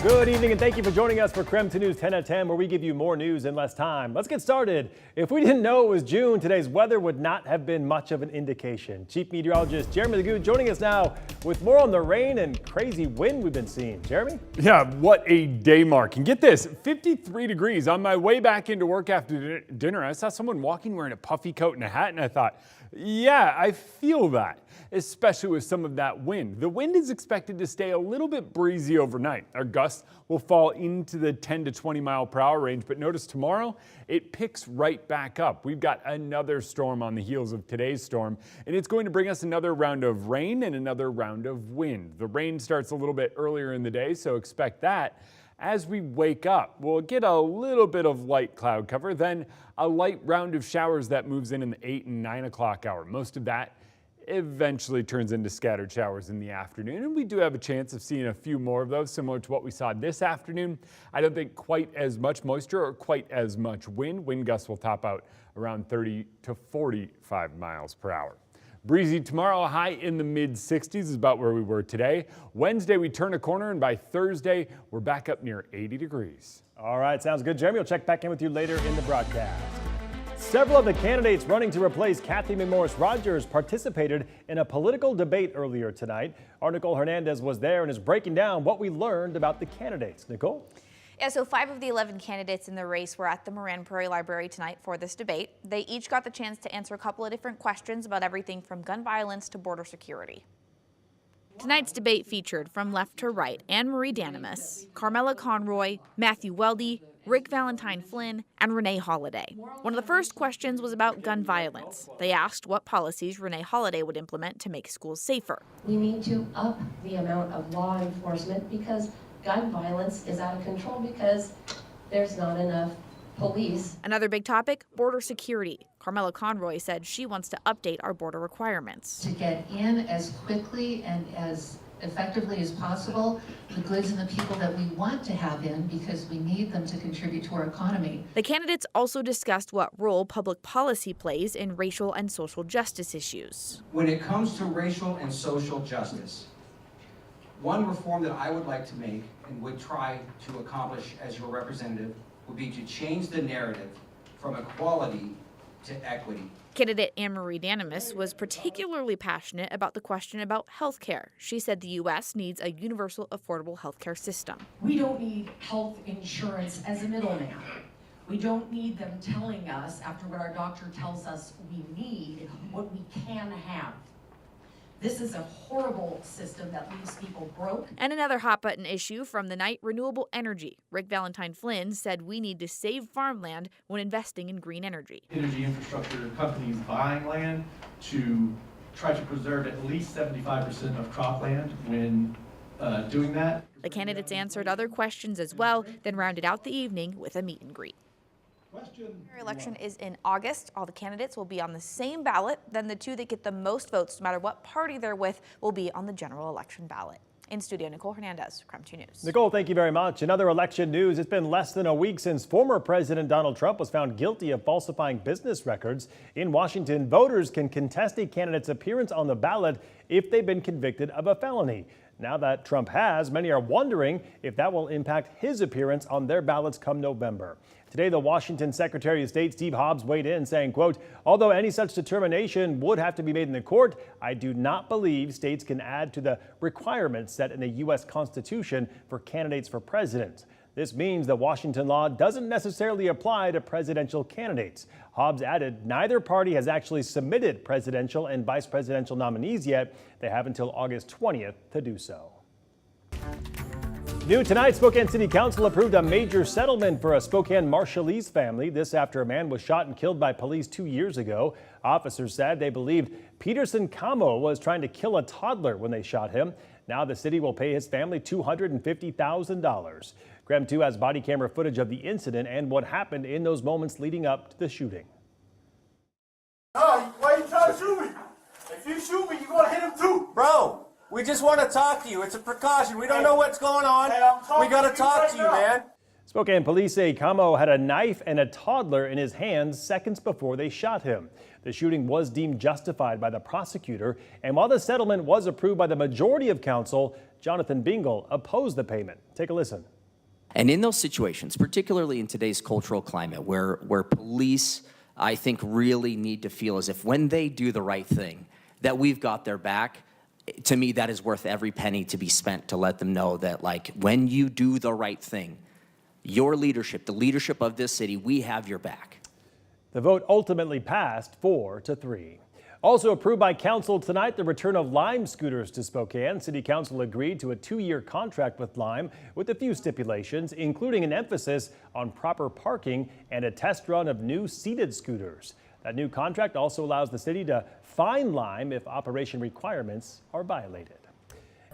Good evening and thank you for joining us for KREM 2 News 10 at 10, where we give you more news in less time. Let's get started. If we didn't know it was June, today's weather would not have been much of an indication. Chief Meteorologist Jeremy Lagoon joining us now with more on the rain and crazy wind we've been seeing. Jeremy? Yeah, what a day, Mark. And get this, 53 degrees. On my way back into work after dinner, I saw someone walking wearing a puffy coat and a hat, and I thought, yeah, I feel that, especially with some of that wind. The wind is expected to stay a little bit breezy overnight. Our gusts will fall into the 10 to 20 mile per hour range, but notice tomorrow it picks right back up. We've got another storm on the heels of today's storm, and it's going to bring us another round of rain and another round of wind. The rain starts a little bit earlier in the day, so expect that. As we wake up, we'll get a little bit of light cloud cover, then a light round of showers that moves in the 8 and 9 o'clock hour. Most of that eventually turns into scattered showers in the afternoon, and we do have a chance of seeing a few more of those, similar to what we saw this afternoon. I don't think quite as much moisture or quite as much wind. Wind gusts will top out around 30 to 45 miles per hour. Breezy tomorrow, high in the mid-60s is about where we were today. Wednesday, we turn a corner, and by Thursday, we're back up near 80 degrees. All right, sounds good, Jeremy. We'll check back in with you later in the broadcast. Several of the candidates running to replace Kathy McMorris Rodgers participated in a political debate earlier tonight. Our Nicole Hernandez was there and is breaking down what we learned about the candidates. Nicole? Yeah, so 5 of the 11 candidates in the race were at the Moran Prairie Library tonight for this debate. They each got the chance to answer a couple of different questions about everything from gun violence to border security. Tonight's debate featured, from left to right, Anne-Marie Danimus, Carmela Conroy, Matthew Weldy, Rick Valentine Flynn, and Renee Holiday. One of the first questions was about gun violence. They asked what policies Renee Holiday would implement to make schools safer. We need to up the amount of law enforcement because gun violence is out of control because there's not enough police. Another big topic, border security. Carmela Conroy said she wants to update our border requirements. To get in as quickly and as effectively as possible the goods and the people that we want to have in because we need them to contribute to our economy. The candidates also discussed what role public policy plays in racial and social justice issues. When it comes to racial and social justice, one reform that I would like to make and would try to accomplish as your representative would be to change the narrative from equality to equity. Candidate Anne-Marie Danimus was particularly passionate about the question about health care. She said the U.S. needs a universal, affordable health care system. We don't need health insurance as a middleman. We don't need them telling us, after what our doctor tells us we need, what we can have. This is a horrible system that leaves people broke. And another hot-button issue from the night, renewable energy. Rick Valentine Flynn said we need to save farmland when investing in green energy. Energy infrastructure companies buying land to try to preserve at least 75% of cropland when doing that. The candidates answered other questions as well, then rounded out the evening with a meet and greet. The election is in August. All the candidates will be on the same ballot. Then the two that get the most votes, no matter what party they're with, will be on the general election ballot. In studio, Nicole Hernandez, KREM 2 News. Nicole, thank you very much. Another election news. It's been less than a week since former President Donald Trump was found guilty of falsifying business records. In Washington, voters can contest a candidate's appearance on the ballot if they've been convicted of a felony. Now that Trump has, many are wondering if that will impact his appearance on their ballots come November. Today, the Washington Secretary of State Steve Hobbs weighed in saying, quote, although any such determination would have to be made in the court, I do not believe states can add to the requirements set in the U.S. Constitution for candidates for president. This means that Washington law doesn't necessarily apply to presidential candidates. Hobbs added neither party has actually submitted presidential and vice presidential nominees yet. They have until August 20th to do so. New tonight, Spokane City Council approved a major settlement for a Spokane Marshallese family. This after a man was shot and killed by police 2 years ago. Officers said they believed Peterson Camo was trying to kill a toddler when they shot him. Now the city will pay his family $250,000. KREM 2 has body camera footage of the incident and what happened in those moments leading up to the shooting. Oh, why are you trying to shoot me? If you shoot me, you're going to hit him too. Bro. We just want to talk to you. It's a precaution. We don't know what's going on. We got to talk to you, man. Spokane police say Camo had a knife and a toddler in his hands seconds before they shot him. The shooting was deemed justified by the prosecutor, and while the settlement was approved by the majority of council, Jonathan Bingle opposed the payment. Take a listen. And in those situations, particularly in today's cultural climate where police, I think, really need to feel as if when they do the right thing, that we've got their back, to me, that is worth every penny to be spent to let them know that, like, when you do the right thing, your leadership, the leadership of this city, we have your back. The vote ultimately passed 4-3. Also approved by council tonight, the return of Lime scooters to Spokane. City Council agreed to a 2-year contract with Lime with a few stipulations, including an emphasis on proper parking and a test run of new seated scooters. That new contract also allows the city to fine Lime if operation requirements are violated.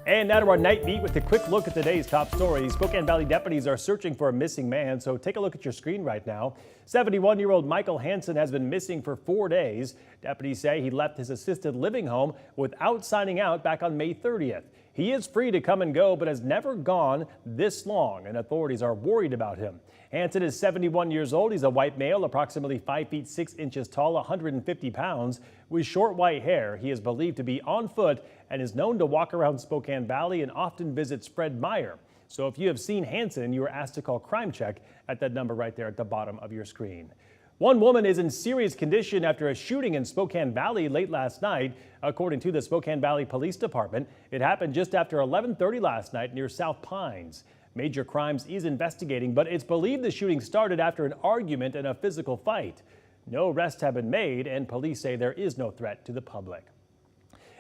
And now to our night beat with a quick look at today's top stories. Spokane Valley deputies are searching for a missing man, so take a look at your screen right now. 71-year-old Michael Hansen has been missing for 4 days. Deputies say he left his assisted living home without signing out back on May 30th. He is free to come and go, but has never gone this long, and authorities are worried about him. Hansen is 71 years old. He's a white male, approximately 5 feet 6 inches tall, 150 pounds. With short white hair, he is believed to be on foot and is known to walk around Spokane Valley and often visit Fred Meyer. So if you have seen Hansen, you are asked to call Crime Check at that number right there at the bottom of your screen. One woman is in serious condition after a shooting in Spokane Valley late last night. According to the Spokane Valley Police Department, it happened just after 11:30 last night near South Pines. Major Crimes is investigating, but it's believed the shooting started after an argument and a physical fight. No arrests have been made, and police say there is no threat to the public.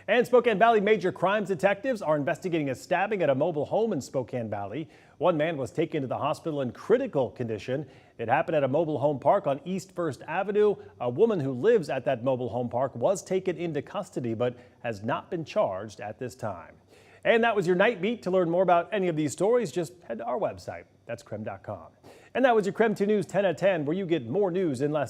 And Spokane Valley Major Crimes detectives are investigating a stabbing at a mobile home in Spokane Valley. One man was taken to the hospital in critical condition. It happened at a mobile home park on East 1st Avenue. A woman who lives at that mobile home park was taken into custody but has not been charged at this time. And that was your night beat. To learn more about any of these stories, just head to our website. That's KREM.com. And that was your KREM 2 News 10 at 10, where you get more news in less time.